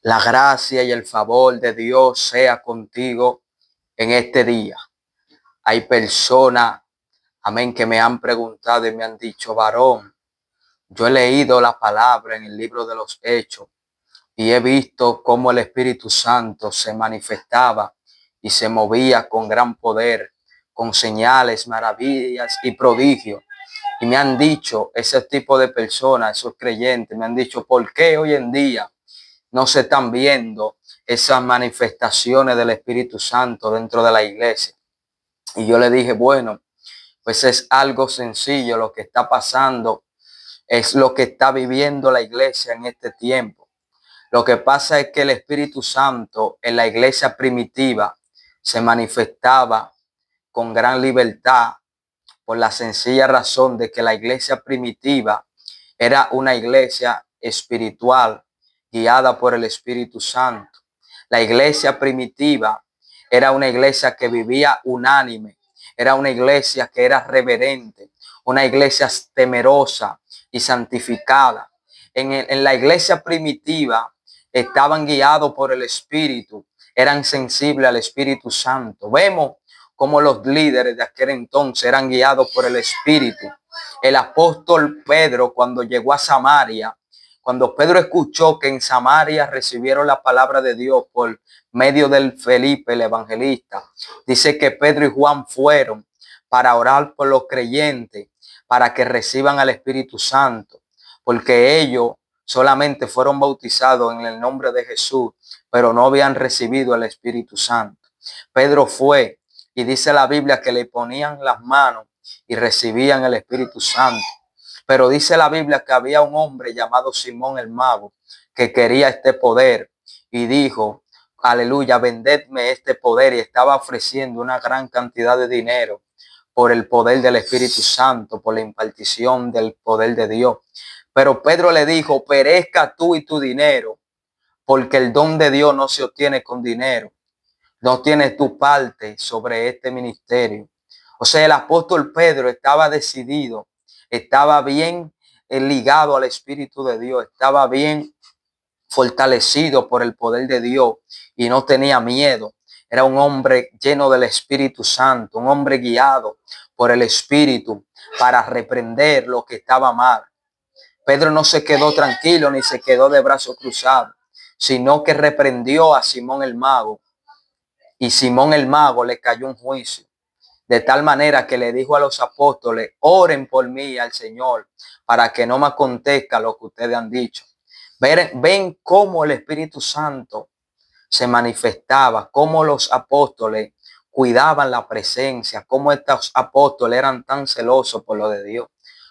La gracia y el favor de Dios sea contigo en este día. Hay personas, amén, que me han preguntado y me han dicho, varón, yo he leído la palabra en el libro de los Hechos y he visto cómo el Espíritu Santo se manifestaba y se movía con gran poder, con señales, maravillas y prodigios. Y me han dicho, ese tipo de personas, esos creyentes, me han dicho, ¿por qué hoy en día no se están viendo esas manifestaciones del Espíritu Santo dentro de la iglesia? Y yo le dije, bueno, pues es algo sencillo lo que está pasando, es lo que está viviendo la iglesia en este tiempo. Lo que pasa es que el Espíritu Santo en la iglesia primitiva se manifestaba con gran libertad por la sencilla razón de que la iglesia primitiva era una iglesia espiritual guiada por el Espíritu Santo. La iglesia primitiva era una iglesia que vivía unánime, era una iglesia que era reverente, una iglesia temerosa y santificada. En la iglesia primitiva estaban guiados por el Espíritu, eran sensibles al Espíritu Santo. Vemos como los líderes de aquel entonces eran guiados por el Espíritu. El apóstol Pedro, cuando llegó a Samaria, cuando Pedro escuchó que en Samaria recibieron la palabra de Dios por medio del Felipe, el evangelista, dice que Pedro y Juan fueron para orar por los creyentes, para que reciban al Espíritu Santo, porque ellos solamente fueron bautizados en el nombre de Jesús, pero no habían recibido el Espíritu Santo. Pedro fue y dice la Biblia que le ponían las manos y recibían el Espíritu Santo. Pero dice la Biblia que había un hombre llamado Simón el Mago que quería este poder y dijo, aleluya, vendedme este poder, y estaba ofreciendo una gran cantidad de dinero por el poder del Espíritu Santo, por la impartición del poder de Dios. Pero Pedro le dijo, perezca tú y tu dinero, porque el don de Dios no se obtiene con dinero. No tienes tu parte sobre este ministerio. O sea, el apóstol Pedro estaba decidido, estaba bien ligado al Espíritu de Dios, estaba bien fortalecido por el poder de Dios y no tenía miedo. Era un hombre lleno del Espíritu Santo, un hombre guiado por el Espíritu para reprender lo que estaba mal. Pedro no se quedó tranquilo ni se quedó de brazos cruzados, sino que reprendió a Simón el Mago. Y Simón el Mago le cayó un juicio, de tal manera que le dijo a los apóstoles, oren por mí al Señor, para que no me acontezca lo que ustedes han dicho. Ven cómo el Espíritu Santo se manifestaba, cómo los apóstoles cuidaban la presencia, cómo estos apóstoles eran tan celosos por lo de Dios.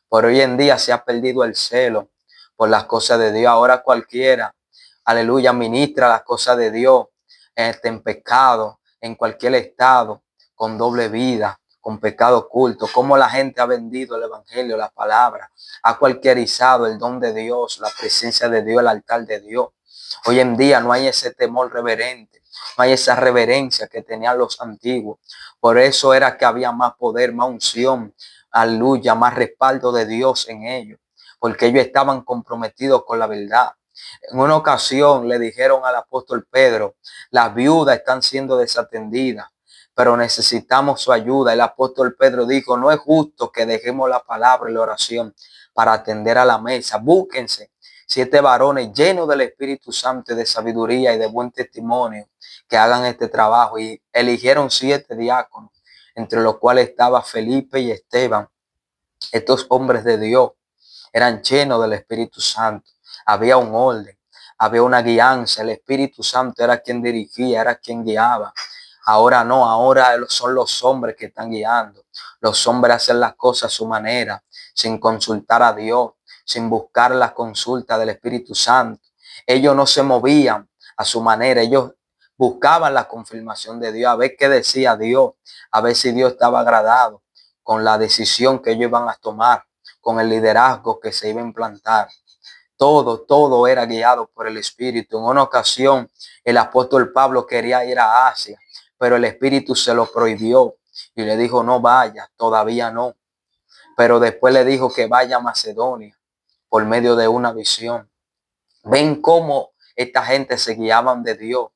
Por hoy en día se ha perdido el celo por las cosas de Dios. Ahora cualquiera, aleluya, ministra las cosas de Dios en pecado, en cualquier estado, con doble vida, con pecado oculto. Cómo la gente ha vendido el evangelio, la palabra, ha cualquierizado el don de Dios, la presencia de Dios, el altar de Dios. Hoy en día no hay ese temor reverente, no hay esa reverencia que tenían los antiguos. Por eso era que había más poder, más unción, aleluya, más respaldo de Dios en ellos, porque ellos estaban comprometidos con la verdad. En una ocasión le dijeron al apóstol Pedro, las viudas están siendo desatendidas, pero necesitamos su ayuda. El apóstol Pedro dijo, no es justo que dejemos la palabra y la oración para atender a la mesa. Búsquense 7 varones llenos del Espíritu Santo y de sabiduría y de buen testimonio que hagan este trabajo. Y eligieron 7 diáconos, entre los cuales estaba Felipe y Esteban. Estos hombres de Dios eran llenos del Espíritu Santo. Había un orden, había una guianza. El Espíritu Santo era quien dirigía, era quien guiaba. Ahora no, ahora son los hombres que están guiando. Los hombres hacen las cosas a su manera, sin consultar a Dios, sin buscar la consulta del Espíritu Santo. Ellos no se movían a su manera, ellos buscaban la confirmación de Dios, a ver qué decía Dios, a ver si Dios estaba agradado con la decisión que ellos iban a tomar, con el liderazgo que se iba a implantar. Todo era guiado por el Espíritu. En una ocasión, el apóstol Pablo quería ir a Asia, pero el Espíritu se lo prohibió y le dijo, no vaya, todavía no. Pero después le dijo que vaya a Macedonia por medio de una visión. Ven cómo esta gente se guiaban de Dios.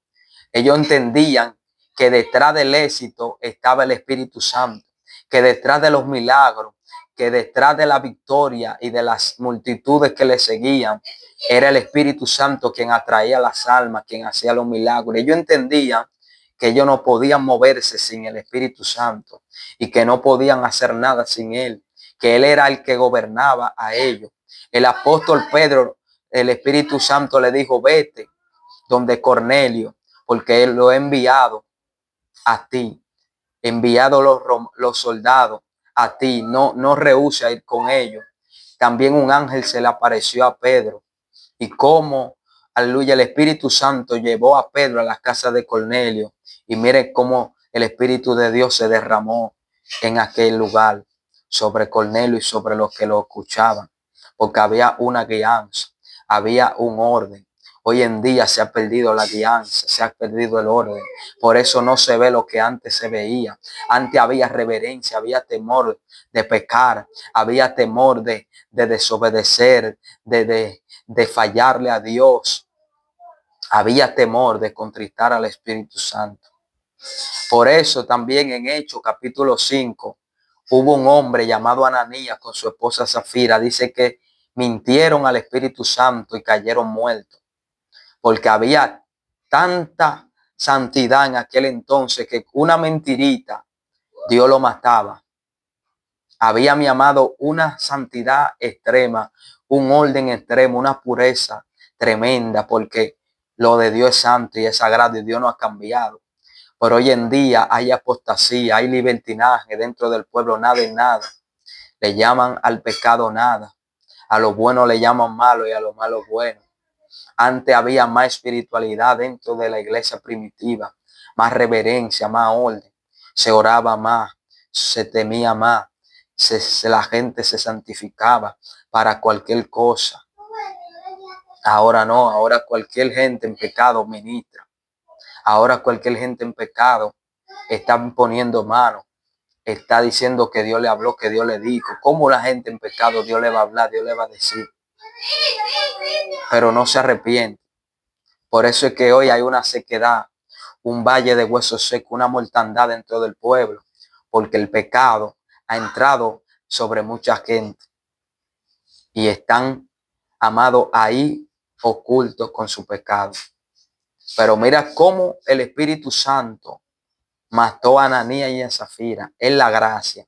Ellos entendían que detrás del éxito estaba el Espíritu Santo, que detrás de los milagros, que detrás de la victoria y de las multitudes que le seguían, era el Espíritu Santo quien atraía las almas, quien hacía los milagros. Ellos entendían que ellos no podían moverse sin el Espíritu Santo y que no podían hacer nada sin él, que él era el que gobernaba a ellos. El apóstol Pedro, el Espíritu Santo le dijo, vete donde Cornelio, porque él lo ha enviado a ti, enviado los soldados a ti, no rehúsa ir con ellos. También un ángel se le apareció a Pedro y como, aleluya, el Espíritu Santo llevó a Pedro a la casa de Cornelio y mire cómo el Espíritu de Dios se derramó en aquel lugar sobre Cornelio y sobre los que lo escuchaban, porque había una guianza, había un orden. Hoy en día se ha perdido la guianza, se ha perdido el orden. Por eso no se ve lo que antes se veía. Antes había reverencia, había temor de pecar, había temor de desobedecer, de fallarle a Dios. Había temor de contristar al Espíritu Santo. Por eso también en Hechos capítulo 5 hubo un hombre llamado Ananías con su esposa Zafira. Dice que mintieron al Espíritu Santo y cayeron muertos, porque había tanta santidad en aquel entonces que una mentirita Dios lo mataba. Había, mi amado, una santidad extrema, un orden extremo, una pureza tremenda, porque lo de Dios es santo y es sagrado y Dios no ha cambiado. Pero hoy en día hay apostasía, hay libertinaje dentro del pueblo, nada en nada. Le llaman al pecado nada, a lo bueno le llaman malo y a lo malo bueno. Antes había más espiritualidad dentro de la iglesia primitiva, más reverencia, más orden. Se oraba más, se temía más, la gente se santificaba para cualquier cosa. Ahora no, ahora cualquier gente en pecado ministra. Ahora cualquier gente en pecado está poniendo mano, está diciendo que Dios le habló, que Dios le dijo. ¿Cómo la gente en pecado Dios le va a hablar, Dios le va a decir? Pero no se arrepiente. Por eso es que hoy hay una sequedad, un valle de huesos secos, una mortandad dentro del pueblo, porque el pecado ha entrado sobre mucha gente y están, amados, ahí ocultos con su pecado. Pero mira cómo el Espíritu Santo mató a Ananías y a Zafira en la gracia.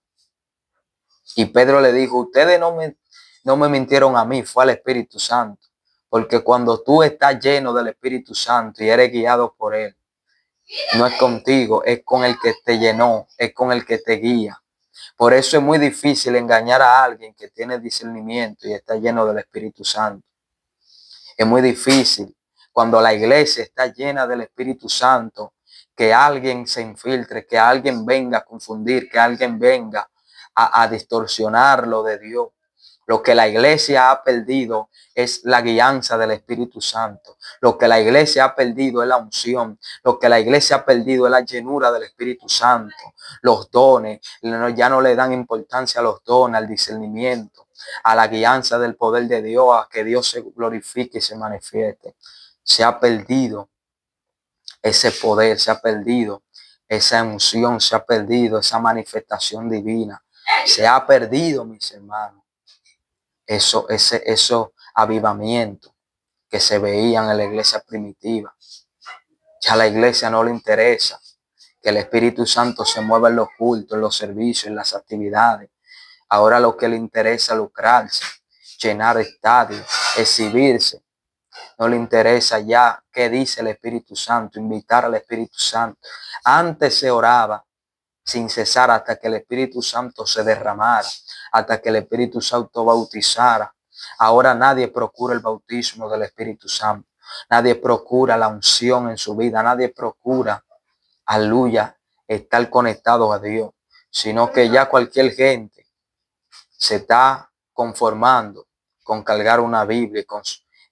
Y Pedro le dijo, ustedes no me mintieron a mí, fue al Espíritu Santo. Porque cuando tú estás lleno del Espíritu Santo y eres guiado por él, no es contigo, es con el que te llenó, es con el que te guía. Por eso es muy difícil engañar a alguien que tiene discernimiento y está lleno del Espíritu Santo. Es muy difícil cuando la iglesia está llena del Espíritu Santo, que alguien se infiltre, que alguien venga a confundir, que alguien venga a distorsionar lo de Dios. Lo que la iglesia ha perdido es la guianza del Espíritu Santo. Lo que la iglesia ha perdido es la unción. Lo que la iglesia ha perdido es la llenura del Espíritu Santo. Los dones, ya no le dan importancia a los dones, al discernimiento, a la guianza del poder de Dios, a que Dios se glorifique y se manifieste. Se ha perdido ese poder, se ha perdido esa unción, se ha perdido esa manifestación divina. Se ha perdido, mis hermanos, eso avivamiento que se veían en la iglesia primitiva. Ya a la iglesia no le interesa que el Espíritu Santo se mueva en los cultos, en los servicios, en las actividades. Ahora lo que le interesa es lucrarse, llenar estadios, exhibirse. No le interesa ya qué dice el Espíritu Santo, invitar al Espíritu Santo. Antes se oraba sin cesar hasta que el Espíritu Santo se derramara, hasta que el Espíritu Santo bautizara. Ahora nadie procura el bautismo del Espíritu Santo. Nadie procura la unción en su vida. Nadie procura, aleluya, estar conectado a Dios. Sino que ya cualquier gente se está conformando con cargar una Biblia y con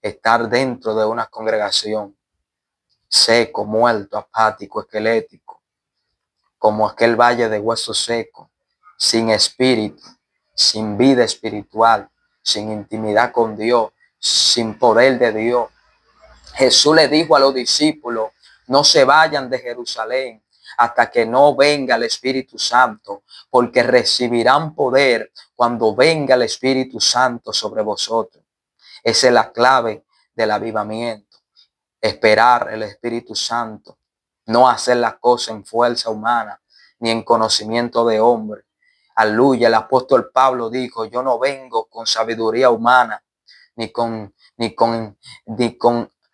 estar dentro de una congregación seco, muerto, apático, esquelético, como aquel valle de huesos secos, sin espíritu, sin vida espiritual, sin intimidad con Dios, sin poder de Dios. Jesús le dijo a los discípulos, no se vayan de Jerusalén hasta que no venga el Espíritu Santo, porque recibirán poder cuando venga el Espíritu Santo sobre vosotros. Esa es la clave del avivamiento. Esperar el Espíritu Santo, no hacer las cosas en fuerza humana ni en conocimiento de hombre. Aleluya, el apóstol Pablo dijo, yo no vengo con sabiduría humana, ni con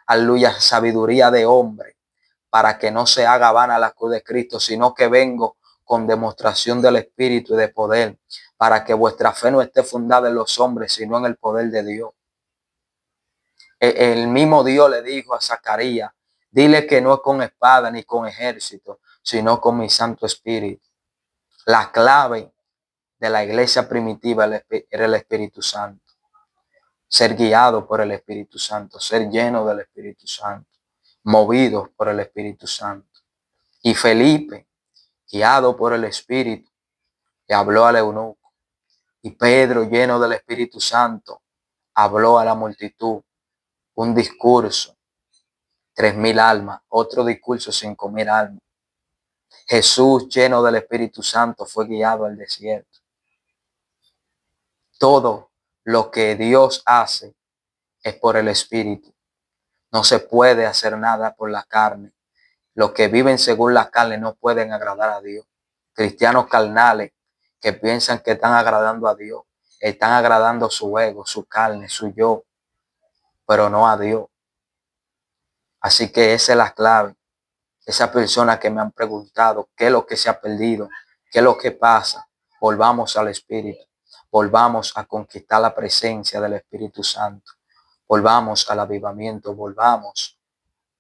aleluya, sabiduría de hombre, para que no se haga vana la cruz de Cristo, sino que vengo con demostración del Espíritu y de poder, para que vuestra fe no esté fundada en los hombres, sino en el poder de Dios. El mismo Dios le dijo a Zacarías, dile que no es con espada ni con ejército, sino con mi Santo Espíritu. La clave de la iglesia primitiva era el Espíritu Santo. Ser guiado por el Espíritu Santo, ser lleno del Espíritu Santo, movidos por el Espíritu Santo. Y Felipe, guiado por el Espíritu, le habló al eunuco. Y Pedro, lleno del Espíritu Santo, habló a la multitud. Un discurso, 3,000 almas, otro discurso, 5,000 almas. Jesús, lleno del Espíritu Santo, fue guiado al desierto. Todo lo que Dios hace es por el Espíritu. No se puede hacer nada por la carne. Los que viven según la carne no pueden agradar a Dios. Cristianos carnales que piensan que están agradando a Dios, están agradando su ego, su carne, su yo, pero no a Dios. Así que esa es la clave. Esas personas que me han preguntado qué es lo que se ha perdido, qué es lo que pasa, volvamos al Espíritu, volvamos a conquistar la presencia del Espíritu Santo, volvamos al avivamiento, volvamos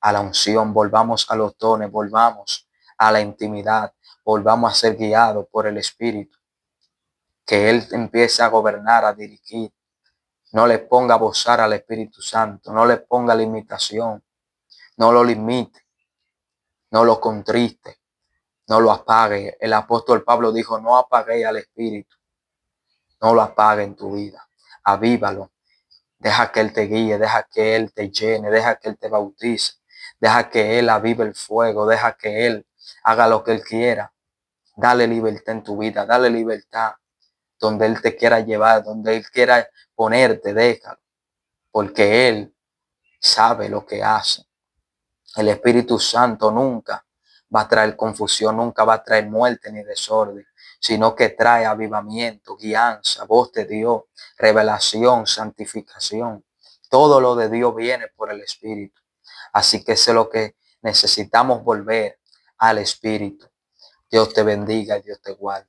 a la unción, volvamos a los dones, volvamos a la intimidad, volvamos a ser guiados por el Espíritu, que Él empiece a gobernar, a dirigir. No le ponga a bozar al Espíritu Santo, no le ponga limitación, no lo limite, no lo contriste, no lo apague. El apóstol Pablo dijo, no apague al Espíritu, no lo apague en tu vida, avívalo. Deja que Él te guíe, deja que Él te llene, deja que Él te bautice, deja que Él avive el fuego, deja que Él haga lo que Él quiera. Dale libertad en tu vida, dale libertad donde Él te quiera llevar, donde Él quiera ponerte, déjalo, porque Él sabe lo que hace. El Espíritu Santo nunca va a traer confusión, nunca va a traer muerte ni desorden, sino que trae avivamiento, guianza, voz de Dios, revelación, santificación. Todo lo de Dios viene por el Espíritu. Así que eso es lo que necesitamos, volver al Espíritu. Dios te bendiga y Dios te guarde.